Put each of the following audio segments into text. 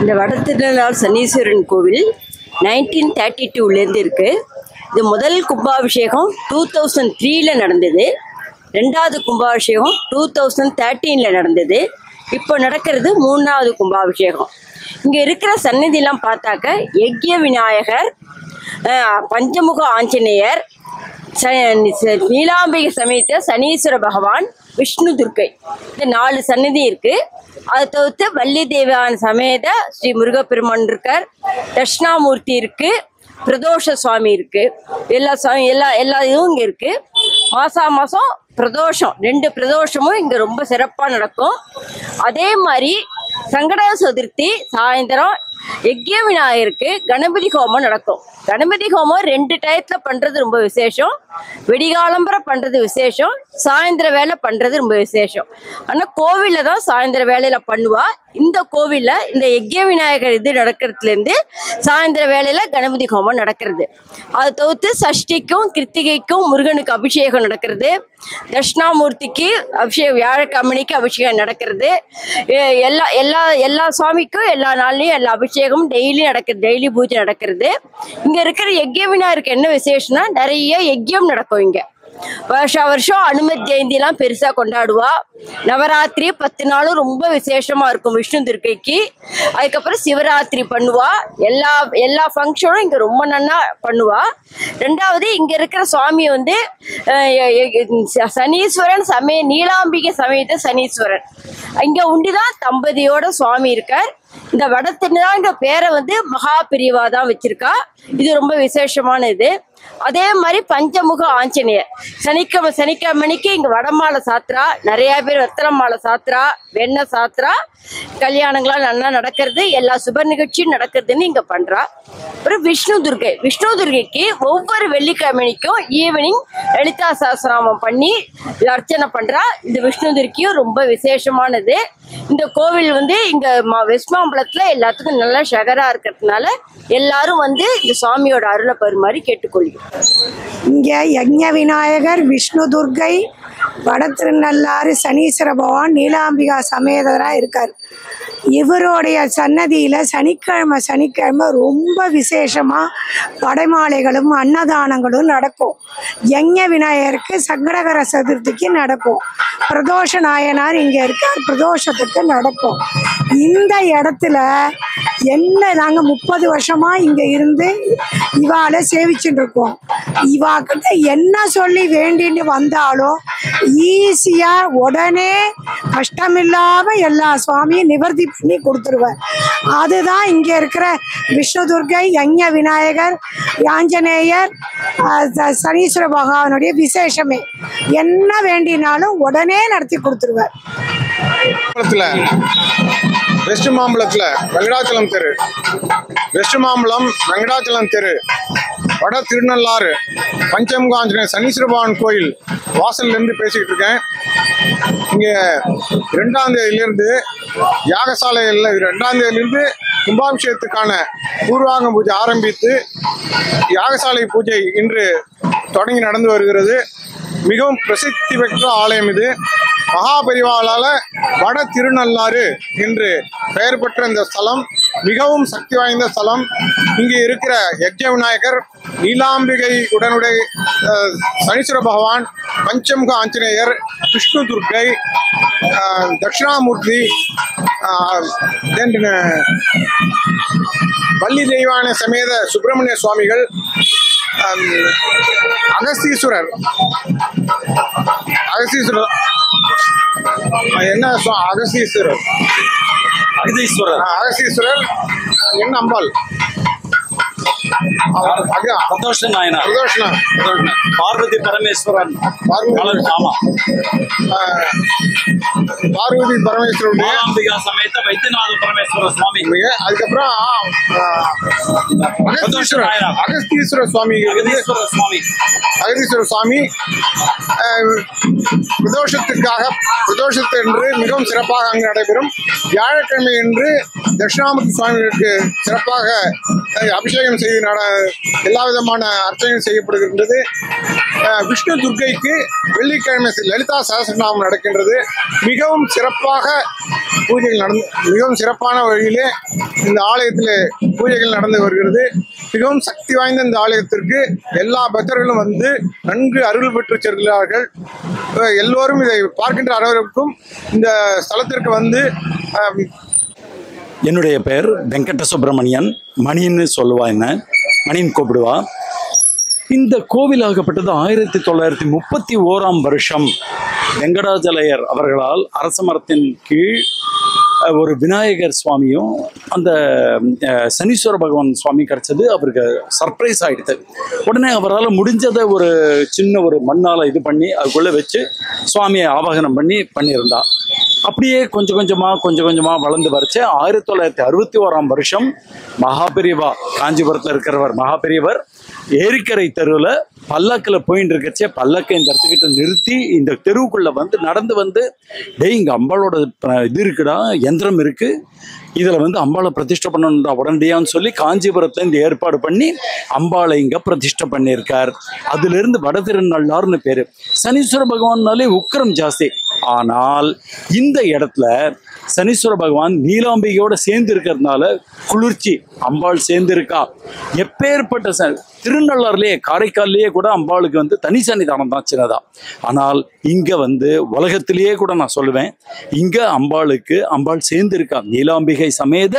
இந்த வடதிருநாள் சனீஸ்வரன் கோவில் 1932லேருந்து இருக்குது. இது முதல் கும்பாபிஷேகம் 2003ல் நடந்தது. ரெண்டாவது கும்பாபிஷேகம் 2013ல் நடந்தது. இப்போ நடக்கிறது மூணாவது கும்பாபிஷேகம். இங்கே இருக்கிற சன்னதியெல்லாம் பார்த்தாக்க யக்ஞ விநாயகர், பஞ்சமுக ஆஞ்சநேயர், நீலாம்பிகை சமேத சனீஸ்வர பகவான், விஷ்ணு துர்க்கை, இந்த 4 சன்னதி இருக்குது. அதை தவிர்த்து வள்ளி தேவான சமேத ஸ்ரீ முருகப்பெருமான் இருக்கார், தட்சிணாமூர்த்தி இருக்குது, பிரதோஷ சுவாமி இருக்குது. எல்லா இதுவும் இங்கே இருக்குது. மாதம் பிரதோஷம் 2 பிரதோஷமும் இங்கே ரொம்ப சிறப்பாக நடக்கும். அதே மாதிரி சங்கட சதுர்த்தி சாயந்தரம் யக்ஞ விநாயகருக்கு கணபதி ஹோமம் நடக்கும். கணபதி ஹோமம் 2 டயத்தில் பண்ணுறது ரொம்ப விசேஷம். வெடிகாலம்பரை பண்ணுறது விசேஷம், சாயந்தர வேலை பண்ணுறது ரொம்ப விசேஷம். ஆனால் கோவிலில் தான் சாயந்தர வேலையில் பண்ணுவா. இந்த கோவிலில் இந்த யக்ஞ விநாயகர் இது நடக்கிறதுலேருந்து சாயந்தர வேலையில் கணபதி ஹோமம் நடக்கிறது. அதை தவிர்த்து சஷ்டிக்கும் கிருத்திகைக்கும் முருகனுக்கு அபிஷேகம் நடக்கிறது. தட்சிணாமூர்த்திக்கு அபிஷேகம், வியாழக்கிழமைக்கு அபிஷேகம் நடக்கிறது. எல்லா சுவாமிக்கும் எல்லா நாள்லையும் எல்லா அபிஷேகமும் டெய்லி நடக்குது, டெய்லி பூஜை நடக்கிறது. இங்கே இருக்கிற யக்ஞ விநாயகருக்கு என்ன விசேஷம்னா நிறைய யக்ஞம் நடக்கும். இங்கே வருஷம் அனுமதி ஜெயந்திலாம் பெருசாக கொண்டாடுவா. நவராத்திரி 10 நாளும் ரொம்ப விசேஷமாக இருக்கும் விஷ்ணு துர்க்கைக்கு. அதுக்கப்புறம் சிவராத்திரி பண்ணுவா. எல்லா ஃபங்க்ஷனும் இங்கே ரொம்ப நல்லா பண்ணுவா. ரெண்டாவது இங்கே இருக்கிற சுவாமி வந்து சனீஸ்வரன் நீலாம்பிகை சமேத சனீஸ்வரன். இங்கே உண்டிதான் தம்பதியோட சுவாமி இருக்கார். இந்த வடத்திருநாள்ன்ற பேரை வந்து மகா பிரிவா தான் வச்சிருக்கா. இது ரொம்ப விசேஷமான இது. அதே மாதிரி பஞ்சமுக ஆஞ்சநேயர் சனிக்கிழமைக்கு இங்கே வடமாலை சாத்திரா, நிறையா பேர் வெத்தலை மாலை சாத்திரா, வெண்ணெய் சாத்திரா, கல்யாணங்களாம் நல்லா நடக்கிறது, எல்லா சுப நிகழ்ச்சியும் நடக்கிறதுன்னு இங்கே பண்ணுறா. அப்புறம் விஷ்ணு துர்கைக்கு ஒவ்வொரு வெள்ளிக்கிழமைக்கும் ஈவினிங் லலிதா சஹஸ்ரநாமம் பண்ணி அர்ச்சனை பண்ணுறா. இந்த விஷ்ணு துர்க்கையும் ரொம்ப விசேஷமானது. இந்த கோவில் வந்து இங்கே வெஸ்ட் மாம்பலத்தில் எல்லாத்துக்கும் நல்லா ஷகராக இருக்கிறதுனால எல்லாரும் வந்து இந்த சுவாமியோட அருளை பெறுமாறு கேட்டுக்கொள்கிறோம். இங்கே யக்ஞ விநாயகர், விஷ்ணு துர்க்கை, வடதிருநள்ளாறு சனீஸ்வர பகவான், நீலாம்பிகா சமேதராக இருக்கார். இவருடைய சன்னதியில் சனிக்கிழமை ரொம்ப விசேஷமாக படைமாலைகளும் அன்னதானங்களும் நடக்கும். யக்ஞ விநாயகருக்கு சங்கடகர சதுர்த்திக்கு நடக்கும். பிரதோஷ நாயனார் இங்கே இருக்கார், பிரதோஷத்துக்கு நடக்கும். இந்த இடத்துல நாங்கள் 30 வருஷமாக இங்கே இருந்து இவாளை சேவிச்சுட்டு இருக்கோம். இவாக்கிட்ட என்ன சொல்லி வேண்டின்னு வந்தாலும் ஈஸியாக உடனே கஷ்டமில்லாமல் எல்லா சுவாமியும் நிவர்த்தி பண்ணி கொடுத்துருவார். அதுதான் இங்கே இருக்கிற விஷ்ணு துர்க்கை, யக்ஞ விநாயகர், ஆஞ்சநேயர், சனீஸ்வர பகவானுடைய விசேஷமே. என்ன வேண்டினாலும் உடனே நடத்தி கொடுத்துருவார். வெஸ்ட் மாம்பலத்தில் வெங்கடாச்சலம் தெரு, வெஸ்ட் மாம்பலம் வெங்கடாச்சலம் தெரு, வட திருநள்ளாறு பஞ்சமுக ஆஞ்சநேயர் சனீஸ்வர பகவான் கோயில் வாசல்லேருந்து பேசிக்கிட்டு இருக்கேன். இங்கே 2ஆம் தேதியிலேருந்து யாகசாலையில் 2ஆம் தேதியிலிருந்து கும்பாபிஷேகத்துக்கான பூர்வாங்க பூஜை ஆரம்பித்து யாகசாலை பூஜை இன்று தொடங்கி நடந்து வருகிறது. மிகவும் பிரசித்தி பெற்ற ஆலயம் இது. மகாபரிவாளால் வட திருநள்ளாறு என்று பெயர் பெற்ற இந்த ஸ்தலம் மிகவும் சக்தி வாய்ந்த ஸ்தலம். இங்கே இருக்கிற யக்ஞ விநாயகர், நீலாம்பிகை உடனுடைய சனீஸ்வர பகவான், பஞ்சமுக ஆஞ்சநேயர், விஷ்ணு துர்க்கை, தட்சிணாமூர்த்தி, வள்ளி தெய்வான சமேத சுப்பிரமணிய சுவாமிகள், அகஸ்தீஸ்வரர் என்ன அகஸ்தீஸ்வரர் என்ன அம்பாள், பார்வதி பரமேஸ்வரன், பார்வதி பரமேஸ்வரன், சமேத வைத்தியநாத பரமேஸ்வர சுவாமி. அதுக்கப்புறம் அகஸ்தீஸ்வர சுவாமி பிரதோஷத்து என்று மிகவும் சிறப்பாக அங்கு நடைபெறும். வியாழக்கிழமை என்று தட்சிணாமூர்த்தி சுவாமிகளுக்கு சிறப்பாக அபிஷேகம் செய்து எல்லா விதமான அர்ச்சனையும் செய்யப்படுகின்றது. விஷ்ணு துர்க்கைக்கு வெள்ளிக்கிழமை லலிதா சஹஸ்ரநாமம் நடக்கின்றது. மிகவும் சிறப்பாக பூஜைகள் மிகவும் சிறப்பான வழியிலே இந்த ஆலயத்தில் பூஜைகள் நடந்து வருகிறது. மிகவும் சக்தி வாய்ந்த இந்த ஆலயத்திற்கு எல்லா பக்தர்களும் வந்து நன்கு அருள் பெற்று செல்கிறார்கள். எல்லோரும் இதை பார்க்கின்ற அனைவருக்கும் இந்த ஸ்தலத்திற்கு வந்து என்னுடைய பெயர் வெங்கட சுப்பிரமணியன். மணின்னு சொல்லுவா, என்ன மணின்னு கூப்பிடுவா. இந்த கோவிலாகப்பட்டது 1931ஆம் வருஷம் வெங்கடாஜலயர் அவர்களால் அரச மரத்தின் கீழ் ஒரு விநாயகர் சுவாமியும் அந்த சனீஸ்வர பகவான் சுவாமி கிடைச்சது. அவருக்கு சர்ப்ரைஸ் ஆகிடுது. உடனே அவரால் முடிஞ்சதை ஒரு சின்ன ஒரு மண்ணால் இது பண்ணி அதுக்குள்ளே வச்சு சுவாமியை ஆவாகனம் பண்ணியிருந்தா. அப்படியே கொஞ்சம் கொஞ்சமாக வளர்ந்து வரைச்சு 1961ஆம் வருஷம் மகாபெரிவா, காஞ்சிபுரத்தில் இருக்கிறவர் மகாபெரியவர், ஏரிக்கரை தெருவில் பல்லக்கில் போயின்னு இருக்கச்சே பல்லக்கை இந்த இடத்துக்கிட்ட நிறுத்தி இந்த தெருவுக்குள்ளே வந்து நடந்து வந்து, டேய் இங்கே அம்பாளோட இது இருக்குடா, யந்திரம் இருக்குது, இதில் வந்து அம்பாளை பிரதிஷ்டை பண்ணணுன்றா உடனடியான்னு சொல்லி காஞ்சிபுரத்தில் இந்த ஏற்பாடு பண்ணி அம்பாளை இங்கே பிரதிஷ்டை பண்ணியிருக்கார். அதிலிருந்து வடதிருநள்ளார்னு பேர். சனீஸ்வர பகவான்னாலே உக்கிரம் ஜாஸ்தி. ஆனால் இந்த இடத்துல சனீஸ்வர பகவான் நீலாம்பிகையோட சேர்ந்து இருக்கிறதுனால குளிர்ச்சி, அம்பாள் சேர்ந்து இருக்கா. எப்பேற்பட்ட திருநள்ளாறுலேயே காரைக்கால்லையே கூட அம்பாளுக்கு வந்து தனி சன்னிதானம் தான் சின்னதா. ஆனால் இங்கே வந்து உலகத்திலேயே கூட நான் சொல்லுவேன், இங்கே அம்பாள் சேர்ந்து இருக்கா. நீலாம்பிகை சமேத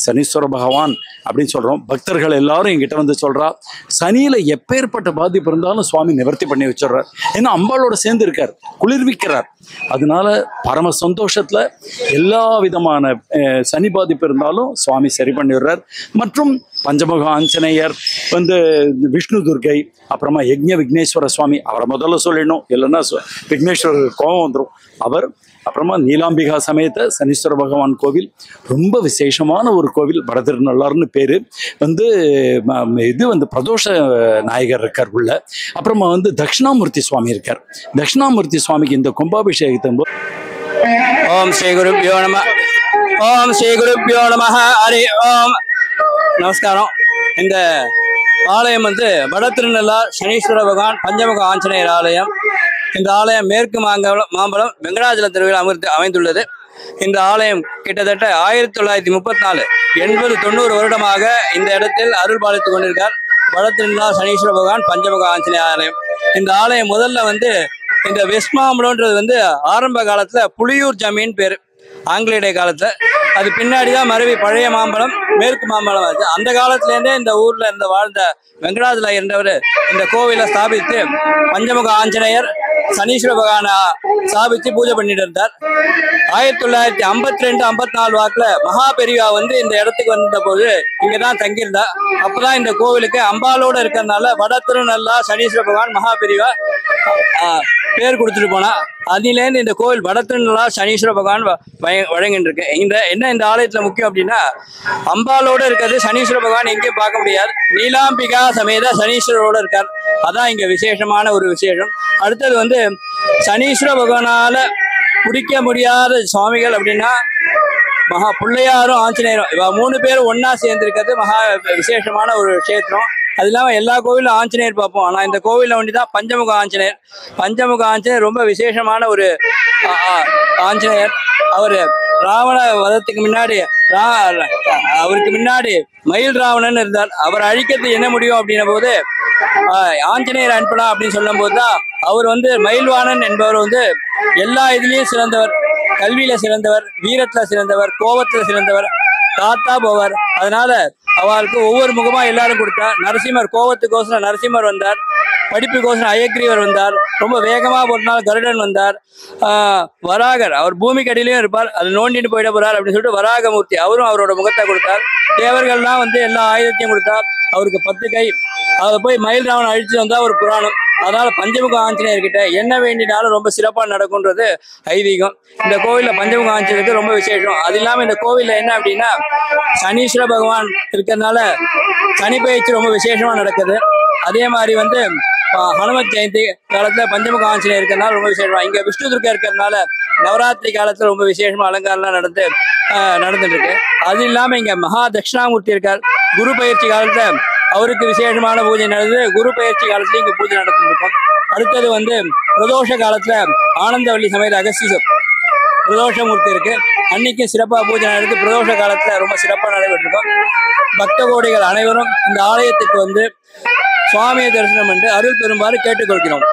சனீஸ்வர பகவான் அப்படின்னு சொல்கிறோம். பக்தர்கள் எல்லாரும் எங்கிட்ட வந்து சொல்கிறா, சனியில் எப்பேற்பட்ட பாதிப்பு இருந்தாலும் சுவாமி நிவர்த்தி பண்ணி வச்சிடுறார். ஏன்னா அம்பாளோட சேர்ந்து இருக்கார், குளிர்விக்கிறார். அதனால பரம சந்தோஷத்தில் எல்லா விதமான சனி பாதிப்பு இருந்தாலும் சுவாமி சரி பண்ணிடுறார். மற்றும் பஞ்சமுக ஆஞ்சநேயர் வந்து விஷ்ணு துர்க்கை, அப்புறமா யக்ஞ விக்னேஸ்வர சுவாமி, அவரை முதல்ல சொல்லிடணும், இல்லைன்னா விக்னேஸ்வரர் கோபம் வந்துடும். அவர் அப்புறமா நீலாம்பிகா சமேத சனீஸ்வர பகவான் கோவில் ரொம்ப விசேஷமான ஒரு கோவில். வடதிருநள்ளார்னு பேர். வந்து இது வந்து பிரதோஷ நாயகர் இருக்கார் உள்ள. அப்புறமா வந்து தட்சிணாமூர்த்தி சுவாமி இருக்கார். தட்சிணாமூர்த்தி சுவாமிக்கு இந்த கும்பாபிஷேகத்தின் போது ஓம் ஸ்ரீ குருப்யோ நம, ஓம் ஸ்ரீ குருப்யோ நம, ஹரி ஓம். நமஸ்காரம். இந்த ஆலயம் வந்து வடதிருநள்ளார் சனீஸ்வர பகவான் பஞ்சமுக ஆஞ்சநேயர் ஆலயம். இந்த ஆலயம் மேற்கு மாம்பலம் வெங்கடாஜல தெருவில் அமைந்துள்ளது. இந்த ஆலயம் கிட்டத்தட்ட 1934 80-90 வருடமாக இந்த இடத்தில் அருள் பாலித்துக் கொண்டிருக்கார் வடதிருநள்ளார் சனீஸ்வர பகவான் பஞ்சமுக ஆஞ்சநேயர் ஆலயம். இந்த ஆலயம் முதல்ல வந்து இந்த வெஸ்ட் மாம்பலம்ன்றது வந்து ஆரம்ப காலத்துல புலியூர் ஜமீன் பேரு, ஆங்கிலேய காலத்துல. அது பின்னாடி தான் மருவி பழைய மாம்பலம் மேற்கு மாம்பலம் ஆச்சு. அந்த காலத்திலேருந்தே இந்த ஊர்ல இருந்த வாழ்ந்த வெங்கடாஜல என்றவர் இந்த கோவிலை ஸ்தாபித்து பஞ்சமுக ஆஞ்சநேயர் சனீஸ்வர பகவானை ஸ்தாபித்து பூஜை பண்ணிட்டு இருந்தார். 1952-54 வாக்குல மகாபெரிவா வந்து இந்த இடத்துக்கு வந்த போது இங்கதான் தங்கியிருந்தா. அப்பதான் இந்த கோவிலுக்கு அம்பாலோட இருக்கிறதுனால வடதிருநள்ளார் சனீஸ்வர பகவான் மகாபெரிவா பேர் கொடுத்துட்டு போனா. அதிலேருந்து இந்த கோவில் வடதிருநள்ளார் சனீஸ்வர பகவான் வழங்கிட்டு இருக்கு. இந்த ஆலயத்துல முக்கியம் அப்படின்னா, அம்பாலோட இருக்கிறது சனீஸ்வர பகவான் எங்கேயும் பார்க்க முடியாது. நீலாம்பிகா சமேத சனீஸ்வரோட இருக்கார். அதான் இங்க விசேஷமான ஒரு விசேஷம். அடுத்தது வந்து சனீஸ்வர பகவானால பிடிக்க முடியாத சுவாமிகள் அப்படின்னா மகா பிள்ளையாரும் ஆஞ்சநேயரும், இவ 3 பேரும் ஒன்னா சேர்ந்து இருக்கிறது மகா விசேஷமான ஒரு கஷேத்திரம். அது இல்லாமல் எல்லா கோவிலும் ஆஞ்சநேயர் பார்ப்போம். ஆனால் இந்த கோவிலில் ஒண்டிதான் பஞ்சமுக ஆஞ்சநேயர். பஞ்சமுக ஆஞ்சநேயர் ரொம்ப விசேஷமான ஒரு ஆஞ்சநேயர். அவர் ராவண வதத்துக்கு முன்னாடி அவருக்கு முன்னாடி மயில் ராவணன் இருந்தார். அவர் அழிக்கிறது என்ன முடியும் அப்படின்ன போது ஆஞ்சநேயர் அனுப்பலாம் அப்படின்னு சொல்லும் போதுதான் அவர் வந்து மயில்வாணன் என்பவர் வந்து எல்லா இதுலயும் சிறந்தவர், கல்வியில சிறந்தவர், வீரத்துல சிறந்தவர், கோபத்துல சிறந்தவர், காத்தா போவார். அதனால அவருக்கு ஒவ்வொரு முகமா எல்லாரும் கொடுத்தார். நரசிம்மர் கோபத்துக்கோசரம் நரசிம்மர் வந்தார், படிப்புக்கோசரம் அயக்ரீவர் வந்தார், ரொம்ப வேகமா ஒரு நாள் கருடன் வந்தார். வராகர் அவர் பூமிக்கு அடியிலையும் இருப்பார், அது நோண்டிட்டு போயிட போறார் அப்படின்னு சொல்லிட்டு வராகமூர்த்தி அவரும் அவரோட முகத்தை கொடுத்தார். தேவர்கள்லாம் வந்து எல்லா ஆயுதத்தையும் கொடுத்தார். அவருக்கு 10 கை. அதை போய் மயில் ராவணன் அழிச்சு வந்தா ஒரு புராணம். அதனால பஞ்சமுக ஆஞ்சநேயர்கிட்ட என்ன வேண்டினாலும் ரொம்ப சிறப்பாக நடக்கும்ன்றது ஐதீகம். இந்த கோவில்ல பஞ்சமுக ஆஞ்சநேயருக்கு ரொம்ப விசேஷம். அது இல்லாம இந்த கோவில்ல என்ன அப்படின்னா, சனீஸ்வர பகவான் இருக்கிறதுனால சனி பயிற்சி ரொம்ப விசேஷமா நடக்குது. அதே மாதிரி வந்து ஹனுமத் ஜெயந்தி காலத்துல பஞ்சமுக ஆஞ்சநேயர் இருக்கிறதுனால ரொம்ப விசேஷமா, இங்க விஷ்ணு துர்க்கா இருக்கிறதுனால நவராத்திரி காலத்துல ரொம்ப விசேஷமா அலங்காரம்லாம் நடந்துட்டு இருக்கு. அது இல்லாம இங்க மகா தட்சிணாமூர்த்தி இருக்கார். குரு பயிற்சி காலத்துல அவருக்கு விசேஷமான பூஜை நடந்தது. குரு பயிற்சி காலத்துல இங்க பூஜை நடந்துருக்கும். அடுத்தது வந்து பிரதோஷ காலத்துல ஆனந்தவல்லி சமேத பிரதோஷமூர்த்தி இருக்கு. அன்னைக்கும் சிறப்பாக பூஜை நடந்து பிரதோஷ காலத்துல ரொம்ப சிறப்பாக நடைபெற்றிருக்கும். பக்த கோடிகள் அனைவரும் இந்த ஆலயத்துக்கு வந்து சுவாமியை தரிசனம் என்று அருள் பெறுமாறு கேட்டுக்கொள்கிறோம்.